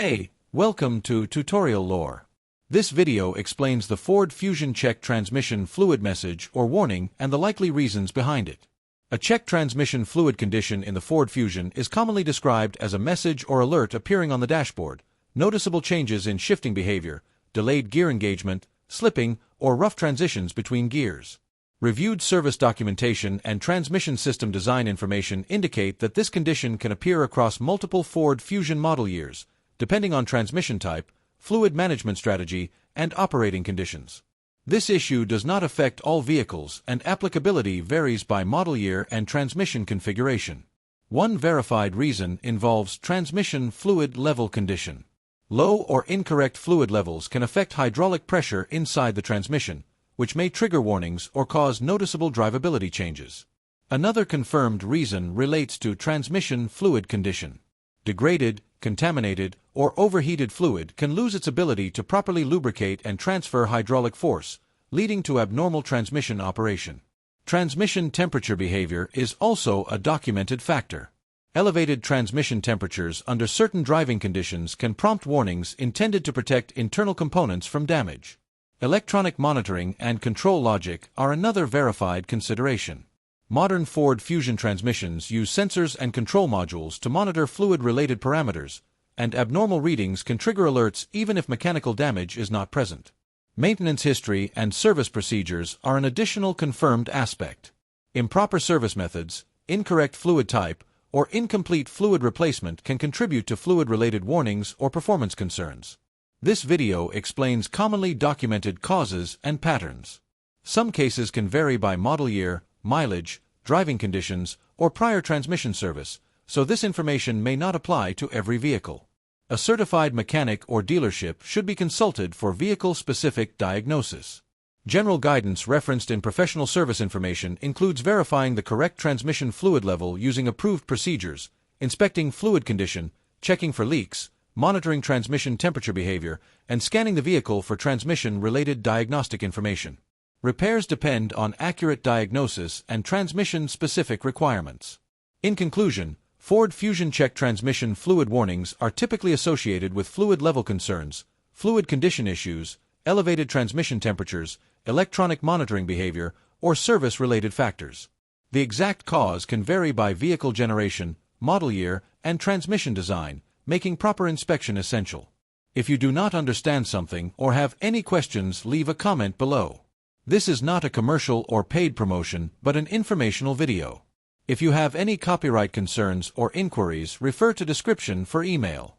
Hey, welcome to Tutorial Lore. This video explains the Ford Fusion check transmission fluid message or warning and the likely reasons behind it. A check transmission fluid condition in the Ford Fusion is commonly described as a message or alert appearing on the dashboard, noticeable changes in shifting behavior, delayed gear engagement, slipping, or rough transitions between gears. Reviewed service documentation and transmission system design information indicate that this condition can appear across multiple Ford Fusion model years, depending on transmission type, fluid management strategy, and operating conditions. This issue does not affect all vehicles, and applicability varies by model year and transmission configuration. One verified reason involves transmission fluid level condition. Low or incorrect fluid levels can affect hydraulic pressure inside the transmission, which may trigger warnings or cause noticeable drivability changes. Another confirmed reason relates to transmission fluid condition. Degraded, contaminated, or overheated fluid can lose its ability to properly lubricate and transfer hydraulic force, leading to abnormal transmission operation. Transmission temperature behavior is also a documented factor. Elevated transmission temperatures under certain driving conditions can prompt warnings intended to protect internal components from damage. Electronic monitoring and control logic are another verified consideration. Modern Ford Fusion transmissions use sensors and control modules to monitor fluid-related parameters, and abnormal readings can trigger alerts even if mechanical damage is not present. Maintenance history and service procedures are an additional confirmed aspect. Improper service methods, incorrect fluid type, or incomplete fluid replacement can contribute to fluid-related warnings or performance concerns. This video explains commonly documented causes and patterns. Some cases can vary by model year, mileage, driving conditions, or prior transmission service, so this information may not apply to every vehicle. A certified mechanic or dealership should be consulted for vehicle-specific diagnosis. General guidance referenced in professional service information includes verifying the correct transmission fluid level using approved procedures, inspecting fluid condition, checking for leaks, monitoring transmission temperature behavior, and scanning the vehicle for transmission-related diagnostic information. Repairs depend on accurate diagnosis and transmission-specific requirements. In conclusion, Ford Fusion check transmission fluid warnings are typically associated with fluid level concerns, fluid condition issues, elevated transmission temperatures, electronic monitoring behavior, or service-related factors. The exact cause can vary by vehicle generation, model year, and transmission design, making proper inspection essential. If you do not understand something or have any questions, leave a comment below. This is not a commercial or paid promotion, but an informational video. If you have any copyright concerns or inquiries, refer to description for email.